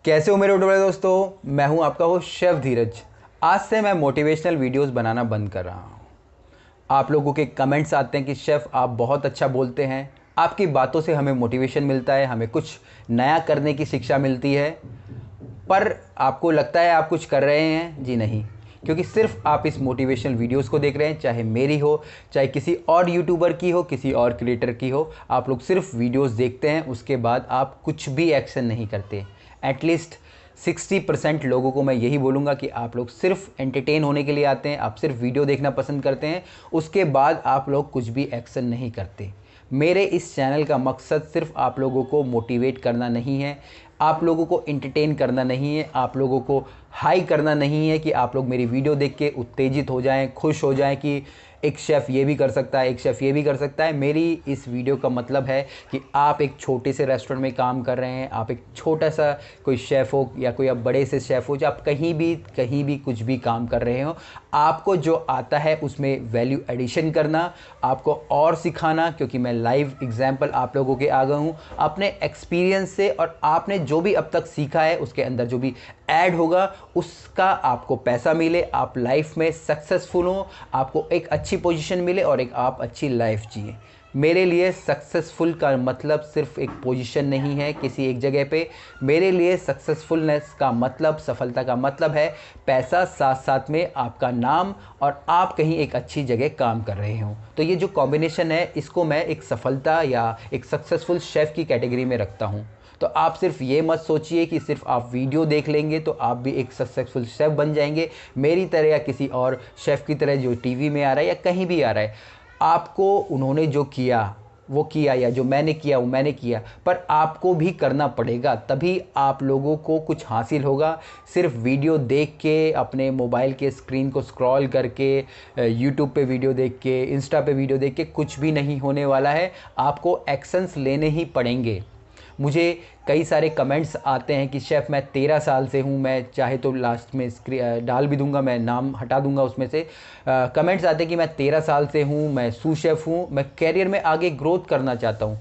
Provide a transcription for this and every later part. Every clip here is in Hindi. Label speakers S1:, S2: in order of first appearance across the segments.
S1: कैसे हो मेरे छोटे बड़े दोस्तों। मैं हूं आपका होस्ट शेफ धीरज। आज से मैं मोटिवेशनल वीडियोस बनाना बंद कर रहा हूं। आप लोगों के कमेंट्स आते हैं कि शेफ आप बहुत अच्छा बोलते हैं, आपकी बातों से हमें मोटिवेशन मिलता है, हमें कुछ नया करने की शिक्षा मिलती है। पर आपको लगता है आप कुछ कर रहे हैं? जी नहीं, क्योंकि सिर्फ आप इस मोटिवेशनल वीडियोस को देख रहे हैं, चाहे मेरी हो चाहे किसी और यूट्यूबर की हो, किसी और क्रिएटर की हो। आप लोग सिर्फ वीडियोस देखते हैं, उसके बाद आप कुछ भी एक्शन नहीं करते। एटलीस्ट 60% लोगों को मैं यही बोलूँगा कि आप लोग सिर्फ एंटरटेन होने के लिए आते हैं, आप सिर्फ वीडियो देखना पसंद करते हैं, उसके बाद आप लोग कुछ भी एक्शन नहीं करते। मेरे इस चैनल का मकसद सिर्फ आप लोगों को मोटिवेट करना नहीं है, आप लोगों को एंटरटेन करना नहीं है, आप लोगों को हाई करना नहीं है कि आप लोग मेरी वीडियो देख के उत्तेजित हो जाएं, खुश हो जाएं कि एक शेफ़ ये भी कर सकता है, एक शेफ़ ये भी कर सकता है। मेरी इस वीडियो का मतलब है कि आप एक छोटे से रेस्टोरेंट में काम कर रहे हैं, आप एक छोटा सा कोई शेफ़ हो या कोई आप बड़े से शेफ़ हो, जो आप कहीं भी कुछ भी काम कर रहे हो, आपको जो आता है उसमें वैल्यू एडिशन करना, आपको और सिखाना। क्योंकि मैं लाइव एग्जाम्पल आप लोगों के आ गया हूँ अपने एक्सपीरियंस से, और आपने जो भी अब तक सीखा है उसके अंदर जो भी ऐड होगा उसका आपको पैसा मिले, आप लाइफ में सक्सेसफुल हो, आपको एक अच्छी पोजीशन मिले और एक आप अच्छी लाइफ जिए। मेरे लिए सक्सेसफुल का मतलब सिर्फ एक पोजीशन नहीं है किसी एक जगह पे। मेरे लिए सक्सेसफुलनेस का मतलब, सफलता का मतलब है पैसा, साथ साथ में आपका नाम, और आप कहीं एक अच्छी जगह काम कर रहे हो। तो ये जो कॉम्बिनेशन है, इसको मैं एक सफलता या एक सक्सेसफुल शेफ़ की कैटेगरी में रखता हूँ। तो आप सिर्फ ये मत सोचिए कि सिर्फ आप वीडियो देख लेंगे तो आप भी एक सक्सेसफुल शेफ़ बन जाएंगे, मेरी तरह या किसी और शेफ़ की तरह जो टीवी में आ रहा है या कहीं भी आ रहा है। आपको उन्होंने जो किया वो किया, या जो मैंने किया वो मैंने किया, पर आपको भी करना पड़ेगा, तभी आप लोगों को कुछ हासिल होगा। सिर्फ वीडियो देख के, अपने मोबाइल के स्क्रीन को स्क्रॉल करके, यूट्यूब पे वीडियो देख के, इंस्टा पे वीडियो देख के कुछ भी नहीं होने वाला है। आपको एक्शंस लेने ही पड़ेंगे। मुझे कई सारे कमेंट्स आते हैं कि शेफ़ मैं 13 साल से हूँ, मैं चाहे तो लास्ट में डाल भी दूंगा, मैं नाम हटा दूंगा उसमें से। कमेंट्स आते हैं कि मैं 13 साल से हूँ, मैं सूस शेफ़ हूँ, मैं कैरियर में आगे ग्रोथ करना चाहता हूँ।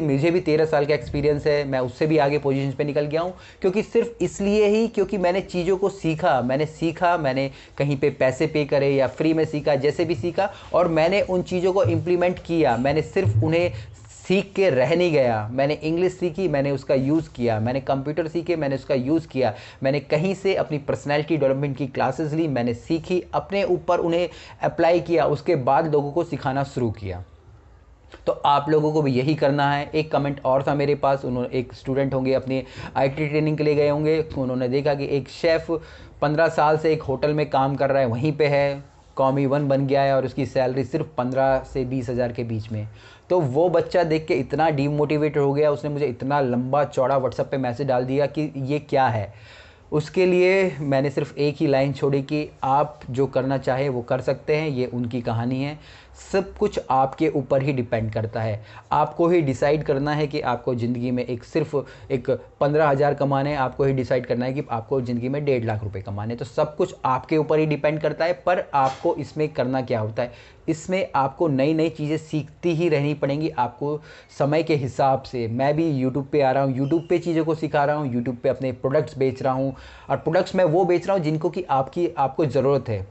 S1: मुझे भी 13 साल का एक्सपीरियंस है, मैं उससे भी आगे पोजीशन पे निकल गया हूँ। क्योंकि सिर्फ इसलिए ही क्योंकि मैंने चीज़ों को सीखा, मैंने कहीं पे पैसे पे करे या फ्री में सीखा, जैसे भी सीखा, और मैंने उन चीज़ों को इम्प्लीमेंट किया। मैंने सिर्फ उन्हें सीख के रह नहीं गया। मैंने इंग्लिश सीखी, मैंने उसका यूज़ किया, मैंने कंप्यूटर सीखे, मैंने उसका यूज़ किया, मैंने कहीं से अपनी पर्सनैलिटी डेवलपमेंट की क्लासेस ली, मैंने सीखी, अपने ऊपर उन्हें अप्लाई किया, उसके बाद लोगों को सिखाना शुरू किया। तो आप लोगों को भी यही करना है। एक कमेंट और था मेरे पास, उन्होंने, एक स्टूडेंट होंगे अपनी आईटी ट्रेनिंग के लिए गए होंगे, उन्होंने देखा कि एक शेफ़ 15 साल से एक होटल में काम कर रहा है, वहीं पे है, कॉमी 1 बन गया है और उसकी सैलरी सिर्फ 15 से 20 हज़ार के बीच में। तो वो बच्चा देख के इतना डीमोटिवेटेड हो गया, उसने मुझे इतना लंबा चौड़ा व्हाट्सएप पे मैसेज डाल दिया कि ये क्या है। उसके लिए मैंने सिर्फ एक ही लाइन छोड़ी कि आप जो करना चाहे वो कर सकते हैं, ये उनकी कहानी है। सब कुछ आपके ऊपर ही डिपेंड करता है। आपको ही डिसाइड करना है कि आपको ज़िंदगी में सिर्फ एक 15,000 कमाने हैं, आपको ही डिसाइड करना है कि आपको ज़िंदगी में 1.5 लाख रुपए कमाने हैं। तो सब कुछ आपके ऊपर ही डिपेंड करता है। पर आपको इसमें करना क्या होता है, इसमें आपको नई नई चीज़ें सीखती ही रहनी पड़ेंगी, आपको समय के हिसाब से। मैं भी यूट्यूब पे आ रहा हूँ, यूट्यूब पे चीज़ों को सिखा रहा हूँ, यूट्यूब पे अपने प्रोडक्ट्स बेच रहा हूँ, और प्रोडक्ट्स मैं वो बेच रहा हूँ जिनको कि आपको ज़रूरत है।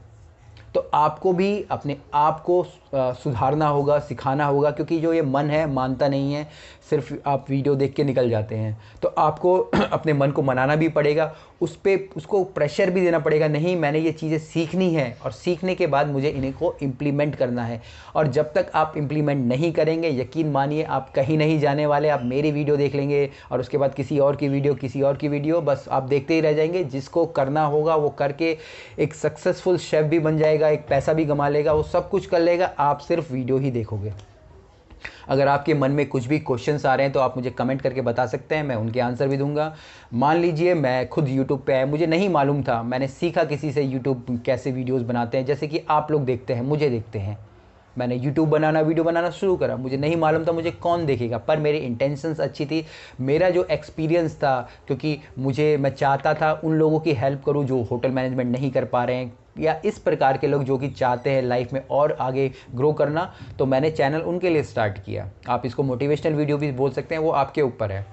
S1: तो आपको भी अपने आप को सुधारना होगा, सिखाना होगा, क्योंकि जो ये मन है मानता नहीं है, सिर्फ आप वीडियो देख के निकल जाते हैं। तो आपको अपने मन को मनाना भी पड़ेगा, उसको प्रेशर भी देना पड़ेगा। नहीं, मैंने ये चीज़ें सीखनी है और सीखने के बाद मुझे इन्हीं को इम्प्लीमेंट करना है। और जब तक आप इम्प्लीमेंट नहीं करेंगे, यकीन मानिए आप कहीं नहीं जाने वाले। आप मेरी वीडियो देख लेंगे और उसके बाद किसी और की वीडियो, बस आप देखते ही रह जाएंगे। जिसको करना होगा वो करके एक सक्सेसफुल शेफ़ भी बन जाएगा, एक पैसा भी कमा लेगा, वो सब कुछ कर लेगा। आप सिर्फ वीडियो ही देखोगे। अगर आपके मन में कुछ भी क्वेश्चंस आ रहे हैं तो आप मुझे कमेंट करके बता सकते हैं, मैं उनके आंसर भी दूंगा। मान लीजिए मैं खुद यूट्यूब पे आया, मुझे नहीं मालूम था, मैंने सीखा किसी से यूट्यूब कैसे वीडियोस बनाते हैं, जैसे कि आप लोग देखते हैं, मुझे देखते हैं। मैंने यूट्यूब वीडियो बनाना शुरू करा, मुझे नहीं मालूम था मुझे कौन देखेगा, पर मेरी इंटेंशंस अच्छी थी। मेरा जो एक्सपीरियंस था, क्योंकि मैं चाहता था उन लोगों की हेल्प करूं जो होटल मैनेजमेंट नहीं कर पा रहे हैं, या इस प्रकार के लोग जो कि चाहते हैं लाइफ में और आगे ग्रो करना, तो मैंने चैनल उनके लिए स्टार्ट किया। आप इसको मोटिवेशनल वीडियो भी बोल सकते हैं, वो आपके ऊपर है।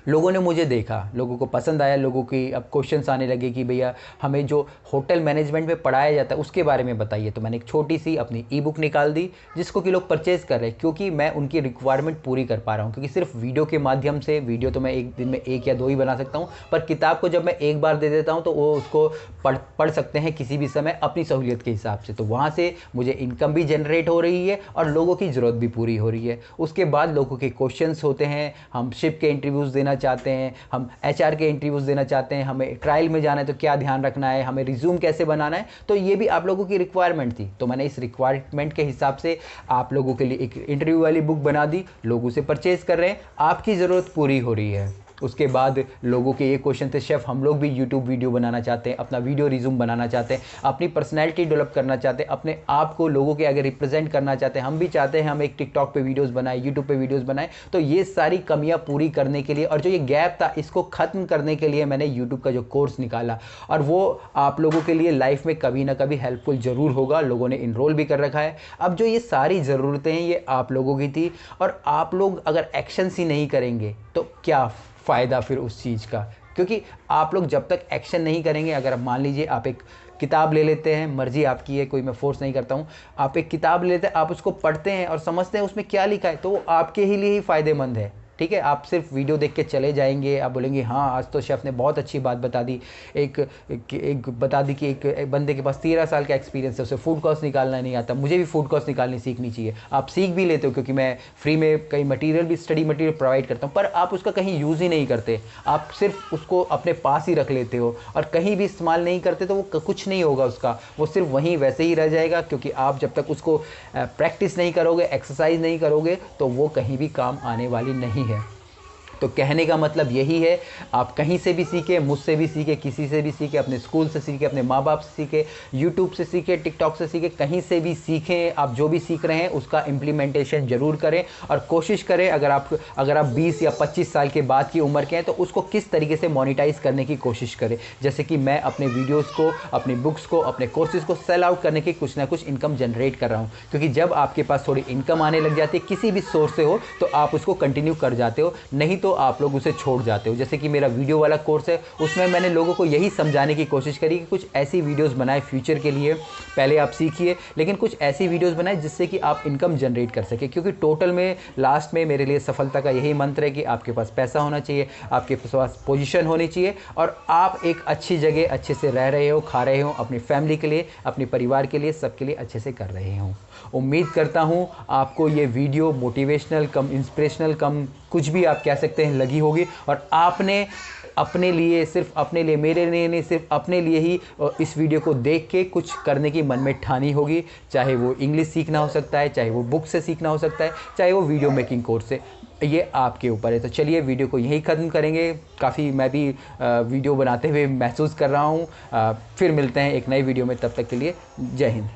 S1: लोगों ने मुझे देखा, लोगों को पसंद आया, लोगों की अब क्वेश्चंस आने लगे कि भैया हमें जो होटल मैनेजमेंट में पढ़ाया जाता है उसके बारे में बताइए। तो मैंने एक छोटी सी अपनी ई बुक निकाल दी जिसको कि लोग परचेज़ कर रहे हैं, क्योंकि मैं उनकी रिक्वायरमेंट पूरी कर पा रहा हूँ। क्योंकि सिर्फ वीडियो के माध्यम से, वीडियो तो मैं एक दिन में 1 या 2 ही बना सकता हूँ, पर किताब को जब मैं एक बार दे देता हूँ तो वो उसको पढ़ सकते हैं किसी भी समय अपनी सहूलियत के हिसाब से। तो वहाँ से मुझे इनकम भी जनरेट हो रही है और लोगों की ज़रूरत भी पूरी हो रही है। उसके बाद लोगों के क्वेश्चंस होते हैं, हम शिप के इंटरव्यूज़ देना चाहते हैं, हम एचआर के इंटरव्यूज़ देना चाहते हैं, हमें ट्रायल में जाना है तो क्या ध्यान रखना है, हमें रिज्यूम कैसे बनाना है, तो ये भी आप लोगों की रिक्वायरमेंट थी। तो मैंने इस रिक्वायरमेंट के हिसाब से आप लोगों के लिए एक इंटरव्यू वाली बुक बना दी, लोग उसे परचेज़ कर रहे हैं, आपकी ज़रूरत पूरी हो रही है। उसके बाद लोगों के ये क्वेश्चन थे, शेफ़ हम लोग भी यूट्यूब वीडियो बनाना चाहते हैं, अपना वीडियो रिज्यूम बनाना चाहते हैं, अपनी पर्सनैलिटी डेवलप करना चाहते हैं, अपने आप को लोगों के आगे रिप्रेजेंट करना चाहते हैं, हम भी चाहते हैं हम एक टिकटॉक पे वीडियोस बनाएं, यूट्यूब पे वीडियोस बनाएं। तो ये सारी कमियां पूरी करने के लिए और जो ये गैप था इसको ख़त्म करने के लिए मैंने यूट्यूब का जो कोर्स निकाला, और वो आप लोगों के लिए लाइफ में कभी ना कभी हेल्पफुल ज़रूर होगा। लोगों ने इनरोल भी कर रखा है। अब जो ये सारी ज़रूरतें हैं ये आप लोगों की थी, और आप लोग अगर एक्शंस ही नहीं करेंगे तो क्या फ़ायदा फिर उस चीज़ का। क्योंकि आप लोग जब तक एक्शन नहीं करेंगे, अगर मान लीजिए आप एक किताब ले लेते हैं, मर्जी आपकी है, कोई मैं फोर्स नहीं करता हूँ, आप एक किताब ले लेते हैं, आप उसको पढ़ते हैं और समझते हैं उसमें क्या लिखा है, तो वो आपके ही लिए ही फ़ायदेमंद है। ठीक है, आप सिर्फ वीडियो देख के चले जाएंगे, आप बोलेंगे हाँ आज तो शेफ़ ने बहुत अच्छी बात बता दी, एक बता दी कि एक बंदे के पास 13 साल का एक्सपीरियंस है, उसे फूड कॉस्ट निकालना नहीं आता, मुझे भी फूड कॉस्ट निकालनी सीखनी चाहिए। आप सीख भी लेते हो क्योंकि मैं फ्री में कई मटीरियल भी, स्टडी मटीरियल प्रोवाइड करता हूँ, पर आप उसका कहीं यूज़ ही नहीं करते, आप सिर्फ उसको अपने पास ही रख लेते हो और कहीं भी इस्तेमाल नहीं करते, तो वो कुछ नहीं होगा उसका, वो सिर्फ वहीं वैसे ही रह जाएगा। क्योंकि आप जब तक उसको प्रैक्टिस नहीं करोगे, एक्सरसाइज नहीं करोगे, तो वो कहीं भी काम आने वाली नहीं है। तो कहने का मतलब यही है, आप कहीं से भी सीखें, मुझसे भी सीखें, किसी से भी सीखें, अपने स्कूल से सीखें, अपने माँ बाप से सीखें, यूट्यूब से सीखें, टिकटॉक से सीखें, कहीं से भी सीखें। आप जो भी सीख रहे हैं उसका इम्प्लीमेंटेशन ज़रूर करें और कोशिश करें, अगर आप 20 या 25 साल के बाद की उम्र के हैं तो उसको किस तरीके से मोनेटाइज़ करने की कोशिश करें। जैसे कि मैं अपने वीडियोज़ को, अपनी बुक्स को, अपने कोर्सेज़ को सेल आउट करने की कुछ ना कुछ इनकम जनरेट कर रहा हूँ। क्योंकि जब आपके पास थोड़ी इनकम आने लग जाती है किसी भी सोर्स से हो, तो आप उसको कंटिन्यू कर जाते हो, नहीं तो आप लोग उसे छोड़ जाते हो। जैसे कि मेरा वीडियो वाला कोर्स है, उसमें मैंने लोगों को यही समझाने की कोशिश करी कि कुछ ऐसी वीडियोस बनाए फ्यूचर के लिए, पहले आप सीखिए, लेकिन कुछ ऐसी वीडियोस बनाए जिससे कि आप इनकम जनरेट कर सके। क्योंकि टोटल में लास्ट में मेरे लिए सफलता का यही मंत्र है कि आपके पास पैसा होना चाहिए, आपके पास पोजीशन होनी चाहिए और आप एक अच्छी जगह अच्छे से रह रहे हो, खा रहे हो, अपनी फैमिली के लिए, अपने परिवार के लिए, सबके लिए अच्छे से कर रहे हो। उम्मीद करता हूँ आपको ये वीडियो मोटिवेशनल कम इंस्पिरेशनल कम कुछ भी आप कह सकते हैं लगी होगी, और आपने अपने लिए, सिर्फ अपने लिए, मेरे लिए नहीं, सिर्फ अपने लिए ही इस वीडियो को देख के कुछ करने की मन में ठानी होगी। चाहे वो इंग्लिश सीखना हो सकता है, चाहे वो बुक से सीखना हो सकता है, चाहे वो वीडियो मेकिंग कोर्स से, ये आपके ऊपर है। तो चलिए वीडियो को यहीं ख़त्म करेंगे। काफ़ी मैं भी वीडियो बनाते हुए महसूस कर रहा हूँ। फिर मिलते हैं एक नई वीडियो में, तब तक के लिए जय हिंद।